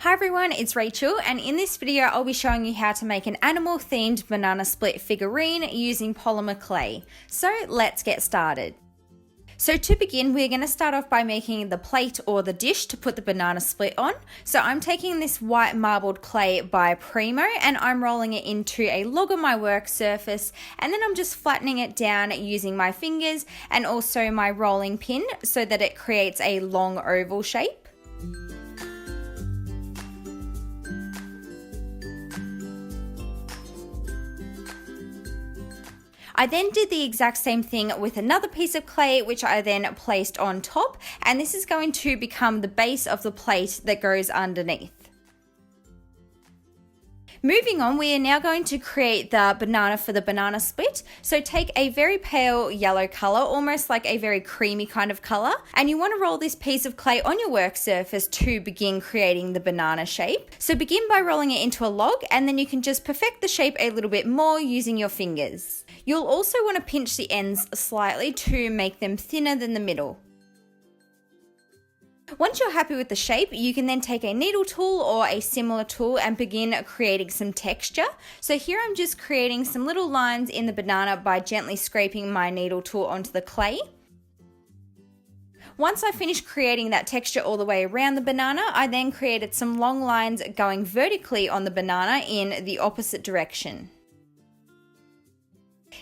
Hi everyone, it's Rachel, and in this video I'll be showing you how to make an animal themed banana split figurine using polymer clay. So let's get started. So to begin, we're going to start off by making the plate or the dish to put the banana split on. So I'm taking this white marbled clay by Premo and I'm rolling it into a log on my work surface, and then I'm just flattening it down using my fingers and also my rolling pin so that it creates a long oval shape. I then did the exact same thing with another piece of clay, which I then placed on top, and this is going to become the base of the plate that goes underneath. Moving on, we are now going to create the banana for the banana split. So take a very pale yellow color, almost like a very creamy kind of color, and you want to roll this piece of clay on your work surface to begin creating the banana shape. So begin by rolling it into a log, and then you can just perfect the shape a little bit more using your fingers. You'll also want to pinch the ends slightly to make them thinner than the middle. Once you're happy with the shape, you can then take a needle tool or a similar tool and begin creating some texture. So here I'm just creating some little lines in the banana by gently scraping my needle tool onto the clay. Once I finished creating that texture all the way around the banana, I then created some long lines going vertically on the banana in the opposite direction.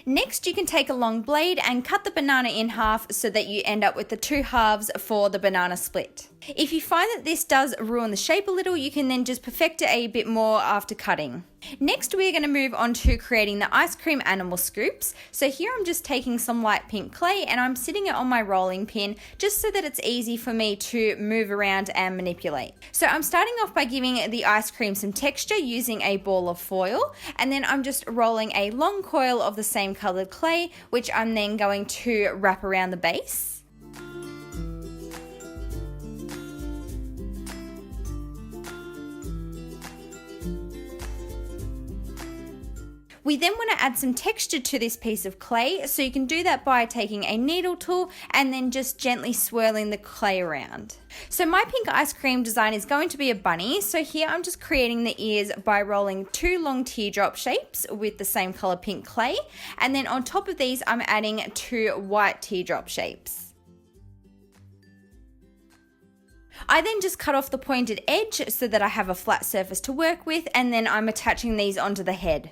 Next, you can take a long blade and cut the banana in half so that you end up with the two halves for the banana split. If you find that this does ruin the shape a little, you can then just perfect it a bit more after cutting. Next, we're going to move on to creating the ice cream animal scoops. So here I'm just taking some light pink clay and I'm sitting it on my rolling pin just so that it's easy for me to move around and manipulate. So I'm starting off by giving the ice cream some texture using a ball of foil, and then I'm just rolling a long coil of the same colored clay, which I'm then going to wrap around the base. We then want to add some texture to this piece of clay, so you can do that by taking a needle tool and then just gently swirling the clay around. So my pink ice cream design is going to be a bunny, so here I'm just creating the ears by rolling two long teardrop shapes with the same color pink clay, and then on top of these I'm adding two white teardrop shapes. I then just cut off the pointed edge so that I have a flat surface to work with, and then I'm attaching these onto the head.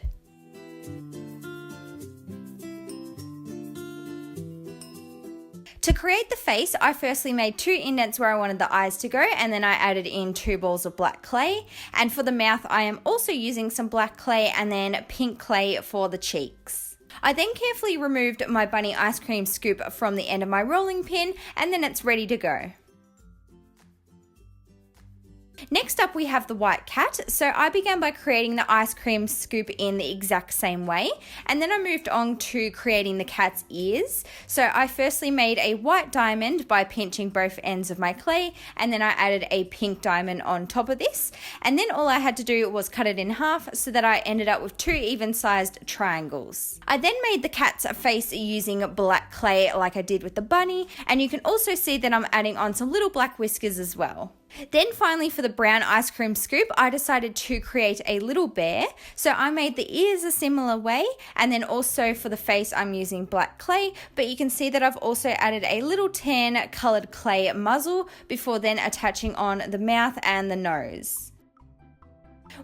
To create the face, I firstly made two indents where I wanted the eyes to go, and then I added in two balls of black clay. And for the mouth, I am also using some black clay and then pink clay for the cheeks. I then carefully removed my bunny ice cream scoop from the end of my rolling pin, and then it's ready to go. Next up, we have the white cat. So I began by creating the ice cream scoop in the exact same way, and then I moved on to creating the cat's ears. So I firstly made a white diamond by pinching both ends of my clay, and then I added a pink diamond on top of this, and then all I had to do was cut it in half so that I ended up with two even-sized triangles. I then made the cat's face using black clay like I did with the bunny, and you can also see that I'm adding on some little black whiskers as well. Then finally, for the brown ice cream scoop, I decided to create a little bear. So I made the ears a similar way, and then also for the face I'm using black clay, but you can see that I've also added a little tan colored clay muzzle before then attaching on the mouth and the nose.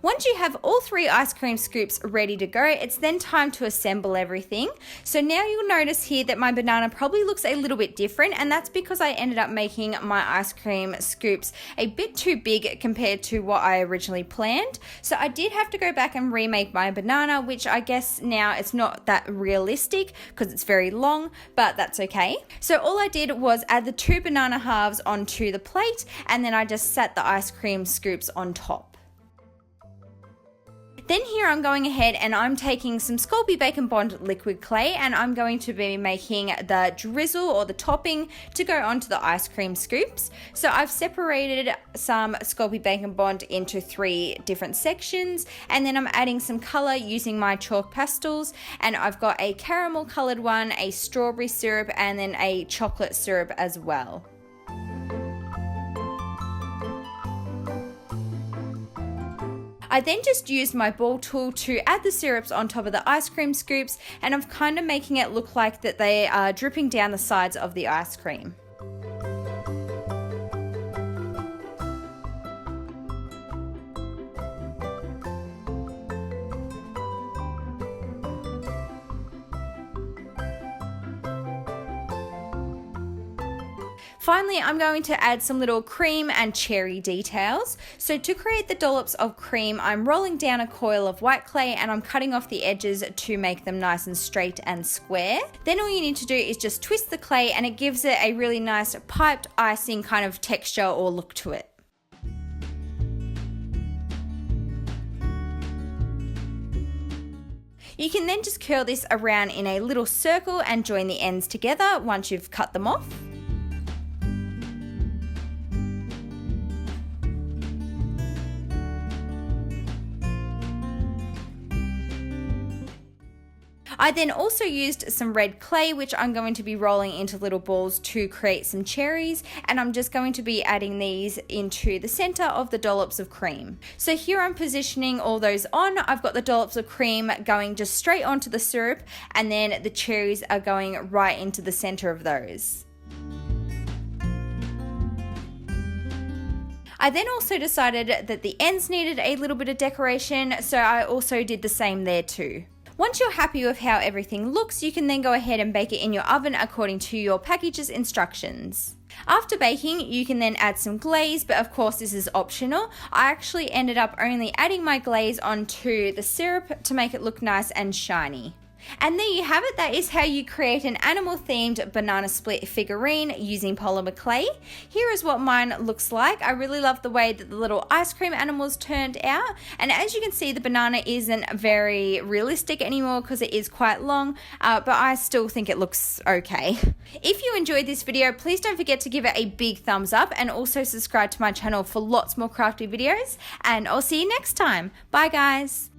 Once you have all three ice cream scoops ready to go, it's then time to assemble everything. So now you'll notice here that my banana probably looks a little bit different, and that's because I ended up making my ice cream scoops a bit too big compared to what I originally planned. So I did have to go back and remake my banana, which I guess now it's not that realistic because it's very long, but that's okay. So all I did was add the two banana halves onto the plate, and then I just set the ice cream scoops on top. Then here I'm going ahead and I'm taking some Sculpey Bacon Bond liquid clay, and I'm going to be making the drizzle or the topping to go onto the ice cream scoops. So I've separated some Sculpey Bacon Bond into three different sections, and then I'm adding some color using my chalk pastels, and I've got a caramel colored one, a strawberry syrup, and then a chocolate syrup as well. I then just used my ball tool to add the syrups on top of the ice cream scoops, and I'm kind of making it look like that they are dripping down the sides of the ice cream. Finally, I'm going to add some little cream and cherry details. So to create the dollops of cream, I'm rolling down a coil of white clay and I'm cutting off the edges to make them nice and straight and square. Then all you need to do is just twist the clay and it gives it a really nice piped icing kind of texture or look to it. You can then just curl this around in a little circle and join the ends together once you've cut them off. I then also used some red clay, which I'm going to be rolling into little balls to create some cherries, and I'm just going to be adding these into the center of the dollops of cream. So here I'm positioning all those on. I've got the dollops of cream going just straight onto the syrup, and then the cherries are going right into the center of those. I then also decided that the ends needed a little bit of decoration, so I also did the same there too. Once you're happy with how everything looks, you can then go ahead and bake it in your oven according to your package's instructions. After baking, you can then add some glaze, but of course this is optional. I actually ended up only adding my glaze onto the syrup to make it look nice and shiny. And there you have it. That is how you create an animal themed banana split figurine using polymer clay. Here is what mine looks like. I really love the way that the little ice cream animals turned out, and as you can see, the banana isn't very realistic anymore because it is quite long, but I still think it looks okay. If you enjoyed this video, please don't forget to give it a big thumbs up and also subscribe to my channel for lots more crafty videos, and I'll see you next time. Bye guys.